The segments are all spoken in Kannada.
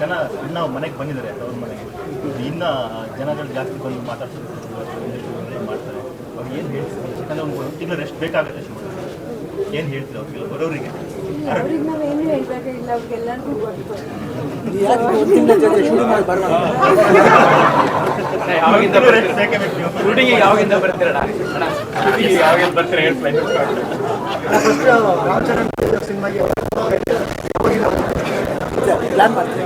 ಜನ ನಾವು ಮನೆಗೆ ಬಂದಿದ್ದಾರೆ ಅವ್ರ ಮನೆಗೆ ಇನ್ನು ಜನಗಳು ಜಾಸ್ತಿ ಬಂದು ಮಾತಾಡ್ತಾರೆ ಮಾಡ್ತಾರೆ ಅವ್ರಿಗೆ ಏನು ಹೇಳ್ತೀವಿ ಯಾಕಂದರೆ ಒಂದು ತಿಂಗಳು ರೆಸ್ಟ್ ಬೇಕಾಗುತ್ತೆ ಏನು ಹೇಳ್ತೀವಿ ಅವ್ರಿಗೆ ಬರೋರಿಗೆ ಅವ್ರಿಗೆ ನಾವೇನು ಹೇಳ್ಬೇಕಾಗಿಲ್ಲ ಅವ್ರಿಗೆಲ್ಲರಿಗೂ ಗೊತ್ತು. ಯಾವಾಗಿಂದ ಬರ್ತೀರಣ್ಣ ಯಾವಾಗ ಬರ್ತೀರ ಹೇಳ್ತೀನಿ ಪ್ಲಾನ್ ಮಾಡ್ತೀನಿ.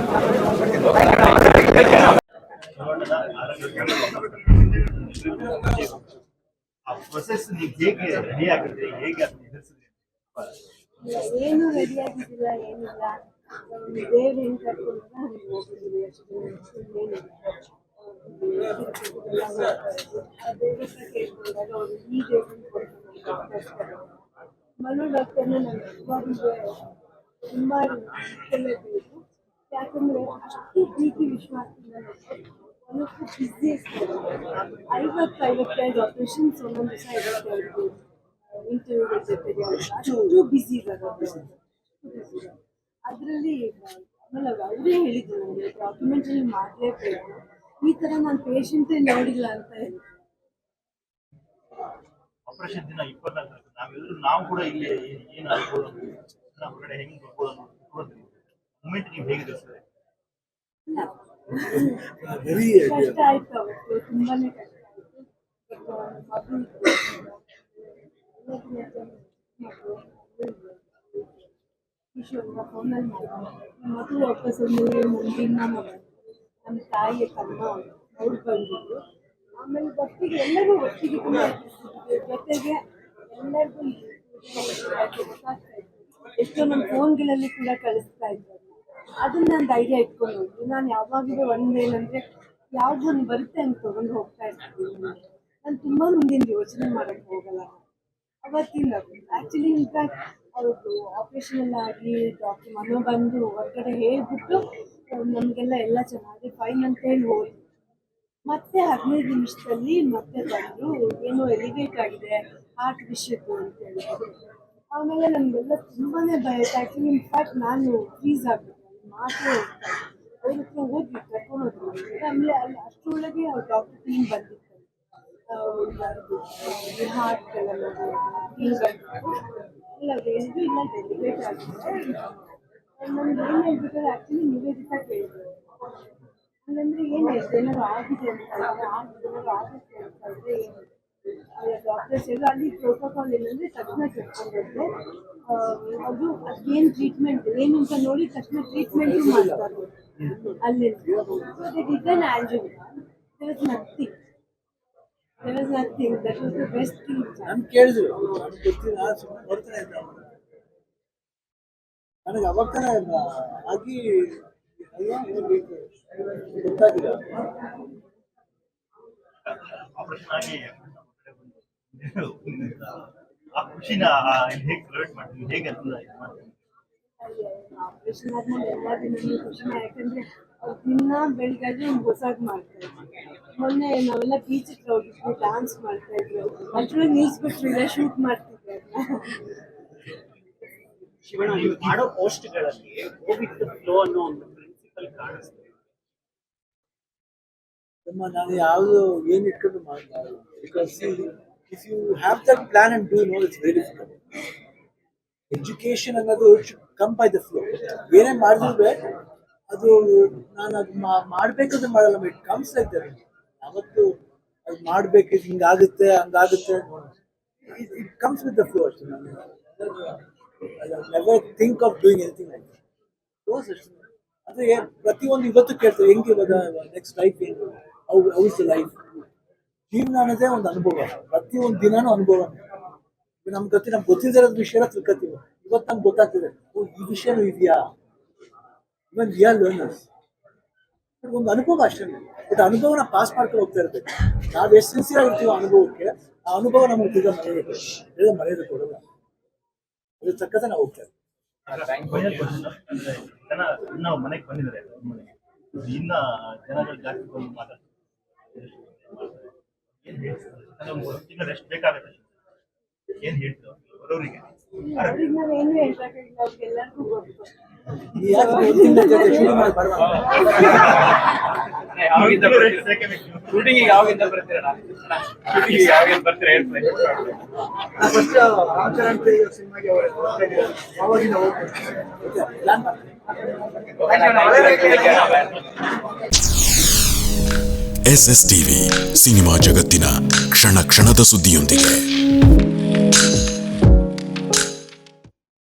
ಆ ಪ್ರೊಸೆಸ್ ನೀವು ಹೇಗೆ ರೆಡಿ ಆಗುತ್ತೆ ಹೇಗೆ ಅದನ್ನ ಎದುರಿಸಿದ್ರಿ? ಏನು ರೆಡಿ ಆಗಿದ್ದಿಲ್ಲ, ಏನಿಲ್ಲ. ದೇವ್ರ ಹೆಂಗ್ ಕರ್ಕೊಂಡ್ರೆ ಹಂಗೆ ಹೋಗ್ತಿದ್ವಿ ಅಷ್ಟೇ. ಕೇಳ್ಕೊಂಡಾಗ ಅವರು ಈ ದೇವ್ರನ್ನ ಮನು ಡಾಕ್ಟರ್ನ ನಾನು ನಿಜವಾಗ್ಲೂ ತುಂಬ ಬೇಕು. ಯಾಕಂದ್ರೆ ಅಷ್ಟು ಪ್ರೀತಿ ವಿಶ್ವಾಸದಿಂದ ಒಂದಷ್ಟು ಬಿಸಿನೆಸ್ 50-55 ಆಪರೇಷನ್ಸ್ ಒಂದೊಂದು ದಿವಸ ಇರುತ್ತೆ ಅವ್ರಿಗೆ ಇಂಟರ್ವ್ಯೂಗಳ ಜೊತೆಗೆ ಅಷ್ಟು ಬ್ಯುಸಿ ಇದ್ದಾರೆ. ಅದರಲ್ಲಿ ಆಮೇಲೆ ಅವರೇ ಹೇಳಿದ್ರು ನನಗೆ ಡಾಕ್ಯುಮೆಂಟರಿ ಮಾಡಲೇಬೇಕು, ಈ ಥರ ನಾನು ಪೇಷಂಟೇ ನೋಡಿಲ್ಲ ಅಂತ ಹೇಳಿ. ಆಪರೇಷನ್ ದಿನ 24 ನಾವೆಲ್ಲರೂ ನಾವು ಕೂಡ ಇಲ್ಲಿ ಏನು ಆಗ್ಬೋದು ಹೊರಗಡೆ ಹೆಂಗೆ ಬರ್ಬೋದು ಅನ್ನೋದು ಮೂಮೆಂಟ್ ನೀವು ಹೇಗಿದೆ ಸರ್? ಕಷ್ಟ ಆಯ್ತು ಅವತ್ತು, ತುಂಬಾನೇ ಕಷ್ಟ ಆಯ್ತು. ಈಶ್ವರ ಫೋನಲ್ಲಿ ಮಗು ವಾಪಸ್ ನಮ್ಮ ತಾಯಿಯ ತಮ್ಮ ಅವ್ರು ಬಂದಿದ್ರು. ಆಮೇಲೆ ಒಟ್ಟಿಗೆ ಎಲ್ಲರೂ ಒಟ್ಟಿಗೆ ಜೊತೆಗೆ ಎಲ್ಲರಿಗೂ ಗೊತ್ತಾಗ್ತಾ ಇತ್ತು. ಎಷ್ಟೋ ನಮ್ಮ ಫೋನ್ಗಳಲ್ಲಿ ಕೂಡ ಕಳಿಸ್ತಾ ಇದ್ದಾರೆ. ಅದನ್ನ ನಾನು ಧೈರ್ಯ ಇಟ್ಕೊಂಡು ಹೋಗಿ ನಾನು ಯಾವಾಗಲೂ ಒಂದೇನಂದರೆ ಯಾವುದೊಂದು ಬರುತ್ತೆ ಅಂತ ತೊಗೊಂಡು ಹೋಗ್ತಾ ಇರ್ತೀನಿ. ನಾನು ತುಂಬ ಮುಂದಿನ ಯೋಚನೆ ಮಾಡೋಕ್ಕೆ ಹೋಗಲ್ಲ. ಅವತ್ತಿಂದ ಆ್ಯಕ್ಚುಲಿ ಇನ್ಫ್ಯಾಕ್ಟ್ ಅವ್ರದ್ದು ಆಪ್ರೇಷನ್ ಆಗಿ ಡಾಕ್ಟರ್ ಮನೋ ಬಂದು ಹೊರಗಡೆ ಹೇಳಿಬಿಟ್ಟು ನಮಗೆಲ್ಲ ಎಲ್ಲ ಚೆನ್ನಾಗಿ ಫೈನ್ ಅಂತ ಹೇಳಿ ಹೋಗಿ ಮತ್ತೆ 15 ನಿಮಿಷದಲ್ಲಿ ಮತ್ತೆ ಬಂದು ಏನೋ ಎಲಿವೇಟ್ ಆಗಿದೆ ಹಾರ್ಟ್ ವಿಷಯದ್ದು ಅಂತ ಹೇಳಿದ್ರು. ಆಮೇಲೆ ನಮಗೆಲ್ಲ ತುಂಬಾ ಭಯ ಆಯ್ತು. ಆ್ಯಕ್ಚುಲಿ ಇನ್ಫ್ಯಾಕ್ಟ್ ನಾನು ಫ್ರೀಸ್ ಆಗಿಬಿಟ್ಟೆ, ಮಾತೇ ಅವ್ರ ಹತ್ರ ಹೋಗಿ ಕರ್ಕೊಂಡು ಹೋದ್ರು. ಆಮೇಲೆ ಅಲ್ಲಿ ಅಷ್ಟರೊಳಗೆ ಅವ್ರ ಡಾಕ್ಟರ್ ಟೀಮ್ ಬಂದಿತ್ತು, ಹಾರ್ಟ್ ಎಲ್ಲ ಟೀಮ್ ಬಂದಿತ್ತು. ಇಲ್ಲ ವೇಸ್ದು ಇಲ್ಲ ಡೆಲಿವೇಟ್ ಆಗಿದೆ. ನಮ್ಗೆ ಏನು ಹೇಳ್ಬೇಕಾದ್ರೆ ಆ್ಯಕ್ಚುಲಿ ನಿವೇದಿತ ಕೇಳಿದ್ರು. ಹಂಗಂದ್ರೆ ಏನು ಹೇಳ್ತು ಏನಾದ್ರು ಆಗಿದೆ ಅಂತ ಇದ್ರೆ ಏನಾದ್ರು ಆಗುತ್ತೆ ಅಂತ ಇದ್ರೆ ಏನು ಡಾಕ್ಟರ್ಸ್ ಎಲ್ಲ ಅಲ್ಲಿ ಪ್ರೋಟೋಕಾಲ್ ಏನಂದರೆ ತಕ್ಷಣ ಕರ್ಕೊಂಡ್ರೆ ಅದು ಅದೇನು ಟ್ರೀಟ್ಮೆಂಟ್ ಏನು ಅಂತ ನೋಡಿ ತಕ್ಷಣ ಟ್ರೀಟ್ಮೆಂಟು ಮಾಡ್ತಾರೆ ಅಲ್ಲಿ. Return angiogram there was nothing. That was the best thing. ನಾನು ಕೇಳಿದ್ರು, ಗೊತ್ತಿಲ್ಲ, ಸುಮ್ಮನೆ ನೋಡ್ತಾನೆ ಇದ್ದ. ನನಗೆ ಅವಾಗ ಆಗಿ ಗೊತ್ತಾಗಿಲ್ಲ. ಆಪರೇಷನ್ ಆಗಿ ಆ ಖುಷಿನ ಹೇಗೆ ಸೆಲೆಬ್ರೇಟ್ ಮಾಡ್ತೀವಿ, ಹೇಗೆ ಅನುಕೂಲ ಮಾಡ್ತೀವಿ? ಆಪರೇಷನ್ ಆದ್ಮೇಲೆ ಎಲ್ಲ ದಿನವೂ ಖುಷಿನ, ಯಾಕಂದ್ರೆ ಅವ್ರು ದಿನ ಬೆಳಗ್ಗೆ ಒಂದು ಹೊಸದು ಮಾಡ್ತಾರೆ. ಮೊನ್ನೆ ನಾವೆಲ್ಲ ಬೀಚ್ ಹತ್ರ ಹೋಗಿದ್ವಿ, ಡಾನ್ಸ್ ಮಾಡ್ತಾ ಇದ್ರು, ಅಷ್ಟರೊಳಗೆ ನಿಲ್ಸ್ಬಿಟ್ರು ಶೂಟ್ ಮಾಡ್ತಿದ್ದೆ. ಶಿವಣ್ಣ, ನೀವು ಮಾಡೋ ಪೋಸ್ಟ್ಗಳಲ್ಲಿ ಕೋವಿಡ್ ಫ್ಲೋ ಅನ್ನೋ ಒಂದು ಪ್ರಿನ್ಸಿಪಲ್ ಕಾಣಿಸ್ತದೆ. ನಾನು ಯಾವುದು ಏನು ಇಟ್ಕೊಂಡು ಮಾಡ್ತಾರೆ, because if you have that plan and do know it's very difficult. Education ಅನ್ನೋದು ಕಮ್ ಬೈ ದ ಫ್ಲೋ. ಏನೇ ಮಾಡಿದ್ರೆ ಅದು ನಾನು ಅದು ಮಾಡಬೇಕಂತ ಮಾಡಲ್ಲ, ಇಟ್ ಕಮ್ಸ್ ಲೈಕ್ ದಟ್. ಯಾವತ್ತು ಅದು ಮಾಡಬೇಕು, ಹಿಂಗಾಗುತ್ತೆ ಹಂಗಾಗುತ್ತೆ, it comes with the flow ಅಷ್ಟೇ. ನಾನು never think of doing anything like that. ಅದೇ ಪ್ರತಿಯೊಂದು ಇವತ್ತು ಕೇಳ್ತಾರೆ ಹೆಂಗೆ ಇವಾಗ ನೆಕ್ಸ್ಟ್ ಲೈಫ್ ಏನು, ಹೌಸ್ ಲೈಫ್. ಜೀವನ ಅನ್ನೋದೇ ಒಂದು ಅನುಭವ, ಪ್ರತಿಯೊಂದು ದಿನಾನು ಅನುಭವ. ನಮ್ಗೆ ಗೊತ್ತಿರೋದು ವಿಷಯ ತಿಳ್ಕೊತೀವಿ. ಇವತ್ತು ನಮ್ಗೆ ಗೊತ್ತಾಗ್ತದೆ, ಈ ವಿಷಯನೂ ಇದೆಯಾ. ಇವನ್ ವಿ ಆರ್ ಲರ್ನರ್ಸ್. ಬಟ್ ಒಂದು ಅನುಭವ ಅಷ್ಟೇ. ಬಟ್ ಅನುಭವನ ಪಾಸ್ ಮಾಡ್ಕೊಂಡು ಹೋಗ್ತಾ ಇರ್ಬೇಕು. ನಾವು ಎಷ್ಟು ಸಿನ್ಸಿಯರ್ ಆಗಿರ್ತೀವೋ ಅನುಭವಕ್ಕೆ, ಆ ಅನುಭವ ನಮಗೆ ತಿರ್ಗಾ ಮರೆಯೋದು ಕೊಡಲ್ಲ. ಅದ್ರ ತಕ್ಕಂತೆ ನಾವು ಹೋಗ್ತಾ ಇರ್ತೀವಿ. ಜನ ನಾವು ಮನೆಗೆ ಬಂದಿದ್ದಾರೆ, ಇನ್ನ ಜನಗಳು ಜಾಸ್ತಿ ಬಂದು ಮಾತಾಡ್ತಾರೆ. ಏನು ಹೇಳ್ತಾರೆ? ರೆಸ್ಟ್ ಬೇಕಾಗುತ್ತೆ, ಏನು ಹೇಳ್ತೀವಿ? ಬರೋರಿಗೆ ಅವ್ರಿಗೆ ನಾವು ಏನು ಹೇಳ್ಬೇಕಾಗಿಲ್ಲ, ಅವ್ರಿಗೆಲ್ಲರಿಗೂ ಗೊತ್ತು. ಯಾಕೆ ಗೊತ್ತಿಲ್ಲ ಜೊತೆ ಶುರು ಮಾಡಿ ಬರುವ ಶೂಟಿಂಗ್ ಯಾವಾಗಿಂದ ಬರ್ತೀರಣ್ಣ? ಶೂಟಿಂಗ್ ಯಾವಾಗಿಂದ ಬರ್ತೀರಾ ಹೇಳ್ತಾರೆ. ಫಸ್ಟ್ ರಾಮಚರಣ್ ಸಿನಿಮಾಗೆ ಅವಾಗಿಂದ ಪ್ಲಾನ್ ಮಾಡ್ತೀನಿ. SS ಟಿವಿ ಸಿನಿಮಾ ಜಗತ್ತಿನ ಕ್ಷಣ ಕ್ಷಣದ ಸುದ್ದಿಯೊಂದಿಗೆ.